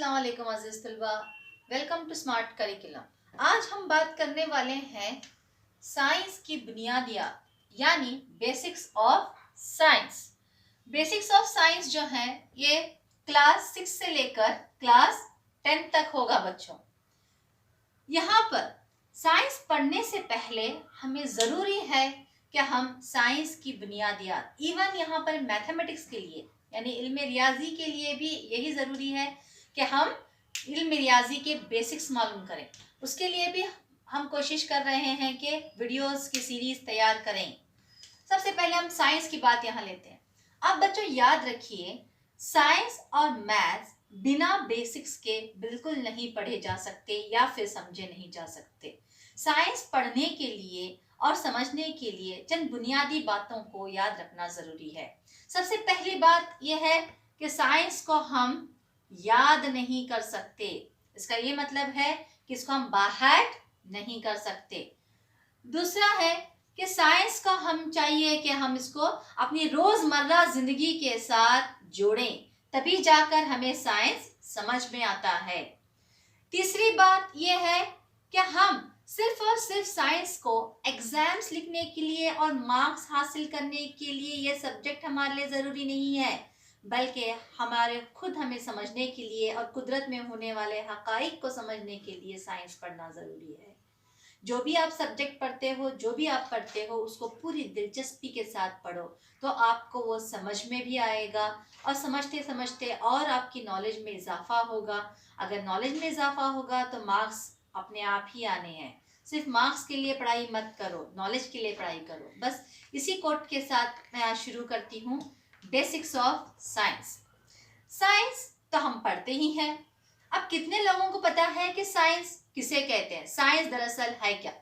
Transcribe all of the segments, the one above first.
अस्सलाम वालेकुम अज़ीज़ तलबा, वेलकम टू स्मार्ट करिकुलम। आज हम बात करने वाले हैं साइंस की बुनियादियात यानी basics of science. Basics of science जो है ये क्लास 6 से लेकर क्लास 10 तक होगा बच्चों। यहाँ पर साइंस पढ़ने से पहले हमें ज़रूरी है कि हम साइंस की बुनियादियात, इवन यहाँ पर मैथमेटिक्स के लिए यानी इल्म रियाजी के लिए भी यही ज़रूरी है कि हम इल्म रियाजी के बेसिक्स मालूम करें। उसके लिए भी हम कोशिश कर रहे हैं कि वीडियोस की सीरीज़ तैयार करें। सबसे पहले हम साइंस की बात यहाँ लेते हैं। अब बच्चों याद रखिए, साइंस और मैथ्स बिना बेसिक्स के बिल्कुल नहीं पढ़े जा सकते या फिर समझे नहीं जा सकते। साइंस पढ़ने के लिए और समझने के लिए चंद बुनियादी बातों को याद रखना ज़रूरी है। सबसे पहली बात यह है कि साइंस को हम याद नहीं कर सकते। इसका ये मतलब है कि इसको हम बाहर नहीं कर सकते। दूसरा है कि साइंस को हम चाहिए कि हम इसको अपनी रोज़मर्रा ज़िंदगी के साथ जोड़ें, तभी जाकर हमें साइंस समझ में आता है। तीसरी बात यह है कि हम सिर्फ और सिर्फ साइंस को एग्जाम्स लिखने के लिए और मार्क्स हासिल करने के लिए ये सब्जेक्ट हमारे लिए ज़रूरी नहीं है, बल्कि हमारे खुद हमें समझने के लिए और कुदरत में होने वाले हकाइक को समझने के लिए साइंस पढ़ना ज़रूरी है। जो भी आप सब्जेक्ट पढ़ते हो, जो भी आप पढ़ते हो, उसको पूरी दिलचस्पी के साथ पढ़ो तो आपको वो समझ में भी आएगा और समझते समझते और आपकी नॉलेज में इजाफा होगा। अगर नॉलेज में इजाफा होगा तो मार्क्स अपने आप ही आने हैं। सिर्फ मार्क्स के लिए पढ़ाई मत करो, नॉलेज के लिए पढ़ाई करो। बस इसी कोट के साथ मैं आज शुरू करती हूँ, बेसिक्स ऑफ साइंस। साइंस तो हम पढ़ते ही हैं। अब कितने लोगों को पता है कि साइंस किसे कहते हैं, साइंस दरअसल है क्या?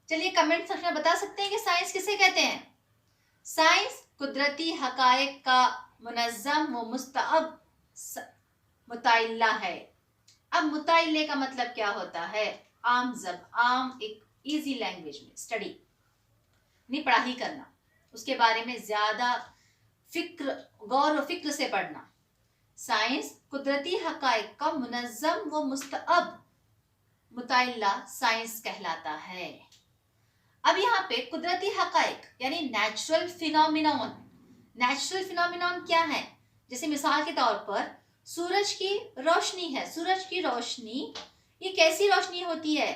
चलिए कमेंट सेक्शन में बता सकते हैं कि साइंस किसे कहते हैं। साइंस कुदरती हकायक का मुनज़्ज़म व मुस्तअब मुताइल्ला है। अब मुताइल्ले का मतलब क्या होता है? आम एक इजी लैंग्वेज में स्टडी नहीं, पढ़ाई करना, उसके बारे में ज्यादा गौर व फिक्र से पढ़ना। साइंस कुदरती हकायक का मुनज़्ज़म व मुस्तअब मुताइल्ला साइंस कहलाता है। अब यहाँ पे कुदरती हकायक यानी नेचुरल फिनोमिनॉन। नेचुरल फिनोमिनॉन क्या है? जैसे मिसाल के तौर पर सूरज की रोशनी है। सूरज की रोशनी ये कैसी रोशनी होती है?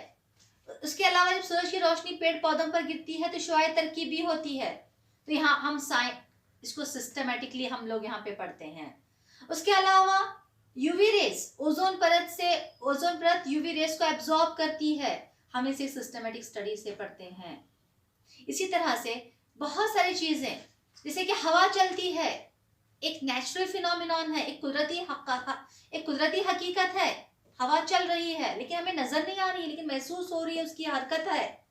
उसके अलावा जब सूरज की रोशनी पेड़ पौधों पर गिरती है तो शुआए तरकीबी होती है। तो यहाँ हम इसको सिस्टमेटिकली हम लोग यहाँ पे पढ़ते हैं। उसके अलावा यूवी रेस, ओजोन परत यूवी रेस को एब्जॉर्ब करती है। हम इसे सिस्टमेटिक स्टडी से पढ़ते हैं। इसी तरह से बहुत सारी चीजें, जैसे कि हवा चलती है, एक नेचुरल फिनोमिनॉन है, एक कुदरती हकीकत है। हवा चल रही है लेकिन हमें नजर नहीं आ रही है, लेकिन महसूस हो रही है, उसकी हरकत है।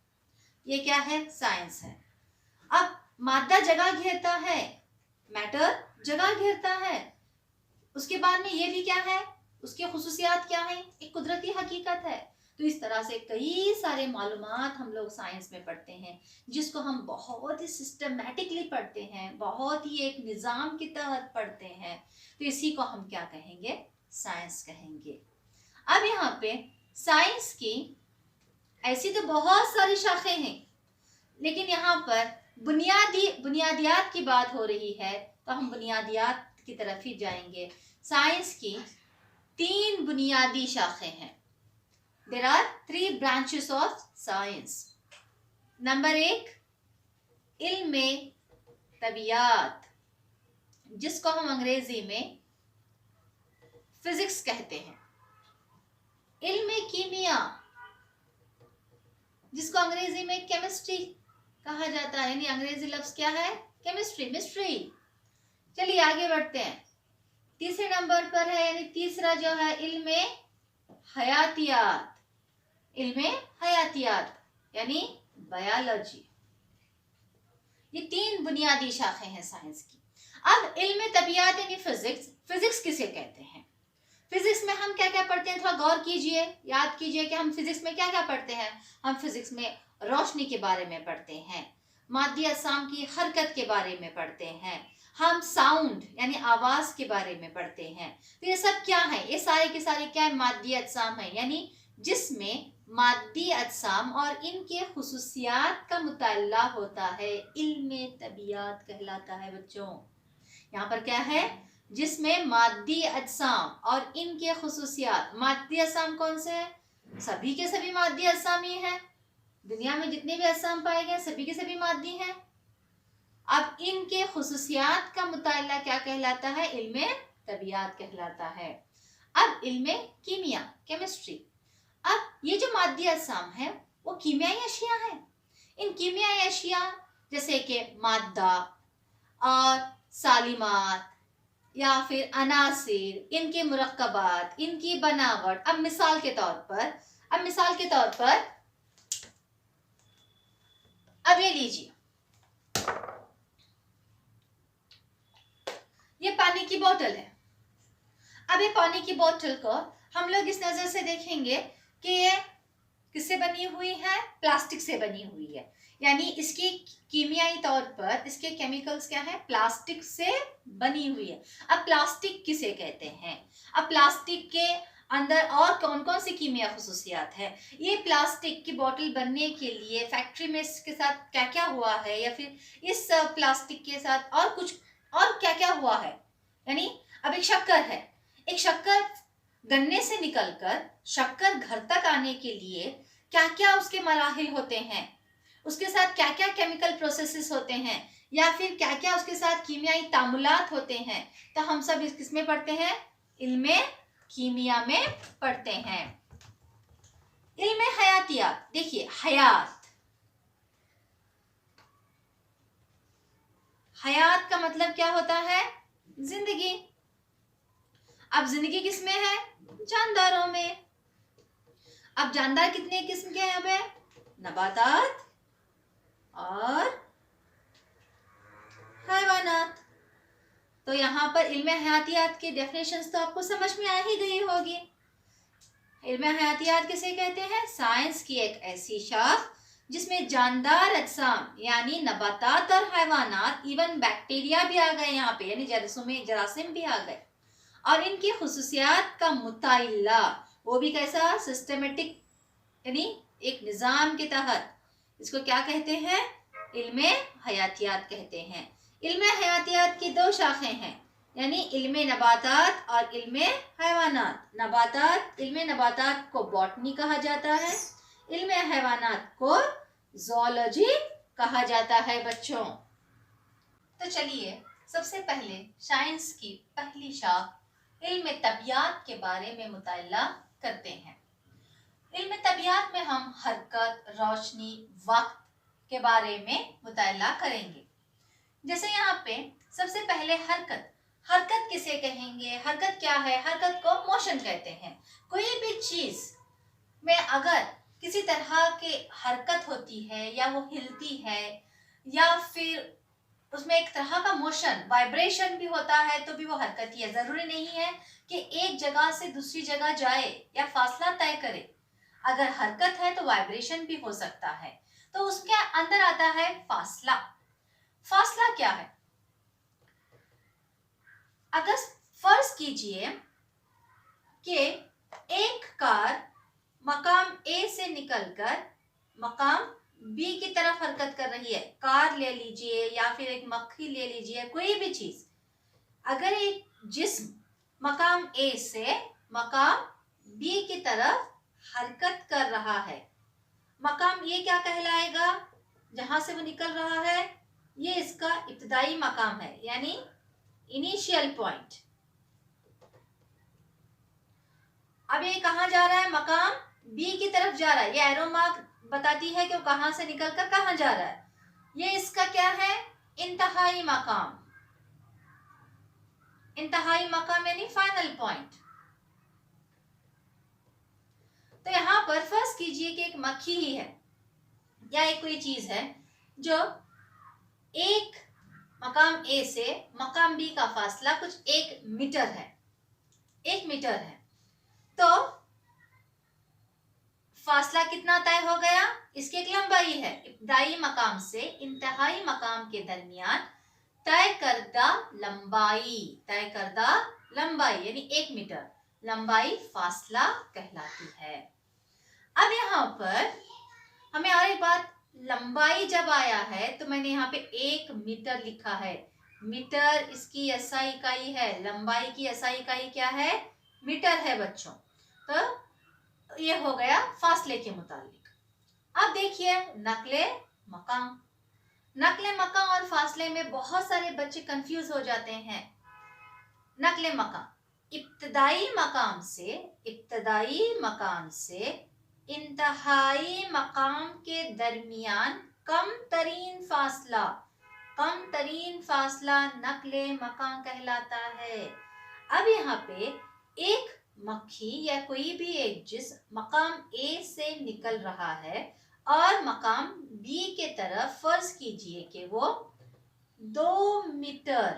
ये क्या है? साइंस है। अब मादा जगह घेरता है, मैटर जगह घेरता है। उसके बाद में ये भी क्या है, उसकी खुसूसियात क्या है? एक कुदरती हकीकत है। तो इस तरह से कई सारे मालूमात हम लोग साइंस में पढ़ते हैं, जिसको हम बहुत ही सिस्टमैटिकली पढ़ते हैं, बहुत ही एक निज़ाम के तहत पढ़ते हैं। तो इसी को हम क्या कहेंगे? साइंस कहेंगे। अब यहाँ पे साइंस की ऐसी तो बहुत सारी शाखें हैं, लेकिन यहाँ पर बुनियादियात की बात हो रही है तो हम बुनियादियात की तरफ ही जाएंगे। साइंस की 3 बुनियादी शाखें हैं। There are 3 branches of science. Number 1 इल्म तबीयत, जिसको हम अंग्रेजी में फिजिक्स कहते हैं। इल्म कीमिया, जिसको अंग्रेजी में केमिस्ट्री कहा जाता है, यानी अंग्रेजी लफ्ज क्या है? Chemistry, mystery. चलिए आगे बढ़ते हैं। तीसरे नंबर पर है, यानी तीसरा जो है इल्म हयातियात। इल्म हयातियात यानी बायोलॉजी। ये 3 बुनियादी शाखें हैं साइंस की। अब इल्म तबीयत यानी फिजिक्स किसे कहते हैं? फिजिक्स में हम क्या क्या पढ़ते हैं? थोड़ा गौर कीजिए, याद कीजिए कि हम फिजिक्स में क्या क्या पढ़ते हैं। हम फिजिक्स में रोशनी के बारे में पढ़ते हैं, मादी अजसाम की हरकत के बारे में पढ़ते हैं, हम साउंड यानी आवाज के बारे में पढ़ते हैं। तो ये सब क्या है, ये सारे के सारे क्या है, मादी अजसाम है, यानी जिसमें मादी अजसाम और इनके खुसूसियात का मुताल्ला होता है, इल्मे तबीयत कहलाता है बच्चों। यहाँ पर क्या है, जिसमें मादी अजसाम और इनके खुसूसियात। मादी अजसाम कौन से है, सभी के सभी मादी अजसाम ही है, दुनिया में जितने भी अजसाम पाए गए सभी के सभी मादी हैं। अब इनके खुसूसियात का मुताल्ला क्या कहलाता है, इल्मे तबीयत कहलाता है। अब इल्मे कीमिया, केमिस्ट्री। अब ये जो मादी अजसाम है वो कीमियाई अशिया है। इन कीमियाई अशिया जैसे कि मादा और सालिमात या फिर अनासिर, इनके मुरक्कबात, इनकी बनावट। अब मिसाल के तौर पर अब ये लीजिए, ये पानी की बोतल है। अब ये पानी की बोतल को हम लोग इस नजर से देखेंगे कि ये किससे बनी हुई है, प्लास्टिक से बनी हुई है, यानी इसकी कीमियाई तौर पर इसके केमिकल्स क्या है, प्लास्टिक से बनी हुई है। अब प्लास्टिक किसे कहते हैं, अब प्लास्टिक के अंदर और कौन कौन सी कीमिया खुसूसियात है, ये प्लास्टिक की बोतल बनने के लिए फैक्ट्री में इसके साथ क्या क्या हुआ है, या फिर इस प्लास्टिक के साथ और कुछ और क्या क्या हुआ है। यानी अब एक शक्कर है, एक शक्कर गन्ने से निकलकर शक्कर घर तक आने के लिए क्या क्या उसके मराहिल होते हैं, उसके साथ क्या क्या केमिकल प्रोसेसेस होते हैं, या फिर क्या क्या उसके साथ कीमियाई तामुलात होते हैं। तो हम सब किस में पढ़ते हैं, इल्मे कीमिया में पढ़ते हैं। इल्मे हयातियात, देखिए हयात, हयात का मतलब क्या होता है, जिंदगी। अब जिंदगी किस में है, जानदारों में। अब जानदार कितने किस्म के हैं, अब है नबातात और हैवानात। तो यहाँ पर इल्मे हयातियात के डेफिनेशंस तो आपको समझ में आ ही गई होगी। इल्मे हयातियात किसे कहते हैं, साइंस की एक ऐसी शाख जिसमें जानदार अजसाम यानी नबातात और हैवानात, इवन बैक्टीरिया भी आ गए यहाँ पे, यानी जरासीम भी आ गए, और इनकी खुसूसियात का मुताल्ला, वो भी कैसा, सिस्टमेटिक, यानी एक निज़ाम के तहत। इसको क्या कहते हैं, इल्मे हयातियात कहते हैं। इल्मे हयातियात की दो शाखें हैं, यानी इल्मे नबातात और इल्मे हैवानात। इल्मे नबातात को बॉटनी कहा जाता है, इल्मे हैवानात को ज़ूलॉजी कहा जाता है बच्चों। तो चलिए सबसे पहले साइंस की पहली शाख इल्मे तबीयत के बारे में मुताल्ला करते हैं। इल्मे तबीयत में हम हरकत, रोशनी, वक्त के बारे में मुताल्ला करेंगे। जैसे यहाँ पे सबसे पहले हरकत किसे कहेंगे, हरकत क्या है, हरकत को मोशन कहते हैं। कोई भी चीज में अगर किसी तरह की हरकत होती है, या वो हिलती है, या फिर उसमें एक तरह का मोशन, वाइब्रेशन भी होता है, तो भी वो हरकत ही है। जरूरी नहीं है कि एक जगह से दूसरी जगह जाए या फासला तय करे। अगर हरकत है तो वाइब्रेशन भी हो सकता है। तो उसके अंदर आता है फासला। फासला क्या है, अगर फर्ज कीजिए कि एक कार मकाम ए से निकलकर मकाम बी की तरफ हरकत कर रही है। कार ले लीजिए या फिर एक मक्खी ले लीजिए, कोई भी चीज, अगर एक जिस्म मकाम ए से मकाम बी की तरफ हरकत कर रहा है, मकाम ये क्या कहलाएगा, जहां से वो निकल रहा है, ये इसका इब्तदाई मकाम है, यानी इनिशियल पॉइंट। अब ये कहाँ जा रहा है, मकाम बी की तरफ जा रहा है। ये एरो मार्क बताती है कि वो कहां से निकलकर कहां जा रहा है। ये इसका क्या है, इंतहाई मकाम। इंतहाई मकाम यानी फाइनल पॉइंट। तो यहाँ पर फर्ज कीजिए कि एक मक्खी ही है या एक कोई चीज है जो एक मकाम ए से मकाम बी का फासला कुछ 1 मीटर है, 1 मीटर है। तो फासला कितना तय हो गया, इसकी एक लंबाई है, इब्तदाई मकाम से इंतहाई मकाम के दरमियान तय करदा लंबाई, तय करदा लंबाई यानी 1 मीटर लंबाई फासला कहलाती है। अब यहाँ पर हमें और एक बात, लंबाई जब आया है तो मैंने यहाँ पे 1 मीटर लिखा है। मीटर इसकी एसआई इकाई है, लंबाई की एसआई इकाई क्या है? मीटर है बच्चों। तो ये हो गया फासले के मुताबिक। अब देखिए नकले मकाम। नकले मकाम और फासले में बहुत सारे बच्चे कंफ्यूज हो जाते हैं। नकले मकाम, इब्तदाई मकाम से इंतहाई मकाम के दरमियान कम तरीन फासला नकले मकाम कहलाता है। अब यहाँ पे एक मक्खी या कोई भी एक जिस्म मकाम ए से निकल रहा है और मकाम बी के तरफ फर्ज कीजिए कि वो 2 मीटर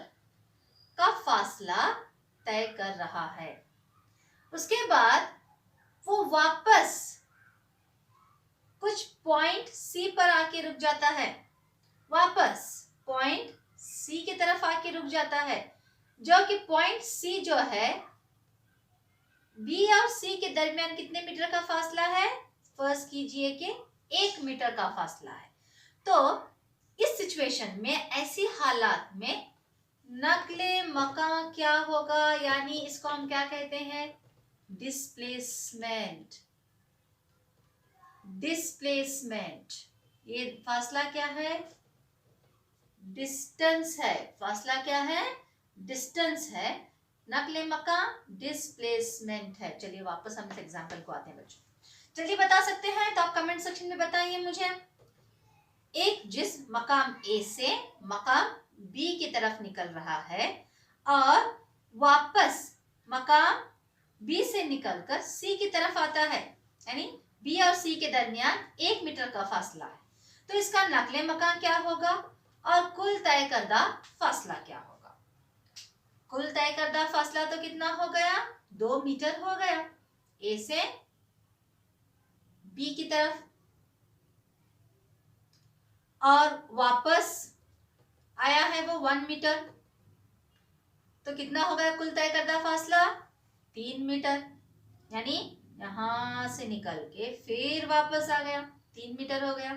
का फासला तय कर रहा है। उसके बाद वो वापस कुछ पॉइंट सी पर आके रुक जाता है, वापस पॉइंट सी की तरफ आके रुक जाता है, जो कि पॉइंट सी जो है बी और सी के दरमियान कितने मीटर का फासला है? फर्ज कीजिए कि 1 मीटर का फासला है। तो इस सिचुएशन में, ऐसी हालात में नकले मकाम क्या होगा, यानी इसको हम क्या कहते हैं? डिस्प्लेसमेंट। ये फासला क्या है? डिस्टेंस है। फासला क्या है? डिस्टेंस है। नकले मकाम डिस्प्लेसमेंट है। चलिए वापस हम इस एग्जांपल को आते हैं बच्चों। चलिए बता सकते हैं तो आप कमेंट सेक्शन में बताइए मुझे। एक जिस्म मकाम ए से मकाम बी की तरफ निकल रहा है और वापस मकाम बी से निकलकर सी की तरफ आता है, यानी बी और सी के दरमियान 1 मीटर का फासला है। तो इसका नकले मकाम क्या होगा और कुल तय करदा फासला क्या होगा? कुल तय करदा फासला तो कितना हो गया? 2 मीटर हो गया ए से बी की तरफ, और वापस आया है वो 1 मीटर। तो कितना हो गया कुल तय करदा फासला? 3 मीटर, यानी यहां से निकल के फिर वापस आ गया, 3 मीटर हो गया।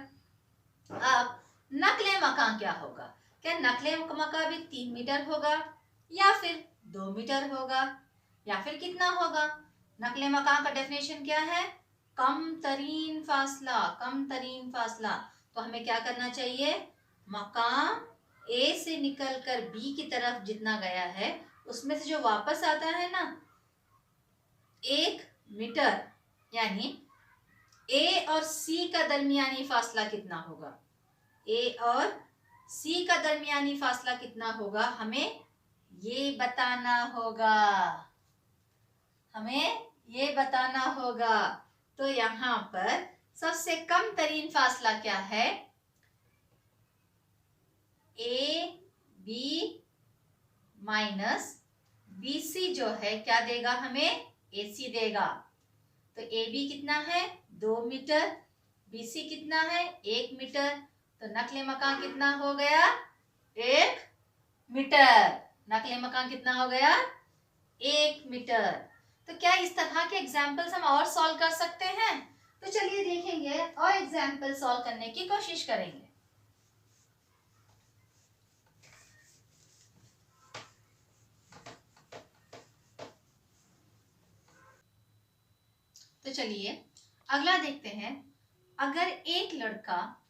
अब नकले मकाम क्या होगा? क्या नकले मकाम भी 3 मीटर होगा या फिर 2 मीटर होगा या फिर कितना होगा? नकले मकाम का डेफिनेशन क्या है? कम तरीन फासला। तो हमें क्या करना चाहिए? मकाम ए से निकलकर बी की तरफ जितना गया है उसमें से जो वापस आता है ना 1 मीटर, यानी ए और सी का दरमियानी फासला कितना होगा? ए और सी का दरमियानी फासला कितना होगा? हमें ये बताना होगा। तो यहाँ पर सबसे कम तरीन फासला क्या है? A B minus B C जो है क्या देगा हमें? ए सी देगा। तो ए बी कितना है? 2 मीटर, बी सी कितना है? 1 मीटर। तो नकले मकाम कितना हो गया? 1 मीटर। नकले मकाम कितना हो गया? 1 मीटर। तो क्या इस तरह के एग्जाम्पल्स हम और सॉल्व कर सकते हैं? तो चलिए देखेंगे और एग्जाम्पल सॉल्व करने की कोशिश करेंगे। तो चलिए अगला देखते हैं। अगर एक लड़का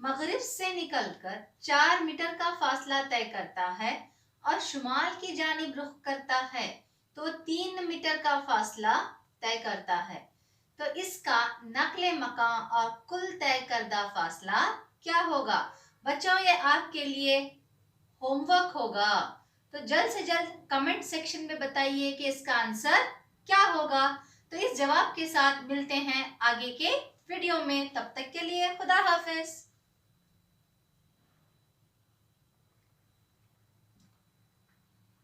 मगरिब से निकलकर 4 मीटर का फासला तय करता है और शुमाल की जानिब रुख करता है तो 3 मीटर का फासला तय करता है, तो इसका नकले मकाम और कुल तय करदा फासला क्या होगा? बच्चों ये आपके लिए होमवर्क होगा, तो जल्द से जल्द कमेंट सेक्शन में बताइए कि इसका आंसर क्या होगा। तो इस जवाब के साथ मिलते हैं आगे के वीडियो में। तब तक के लिए खुदा हाफिज।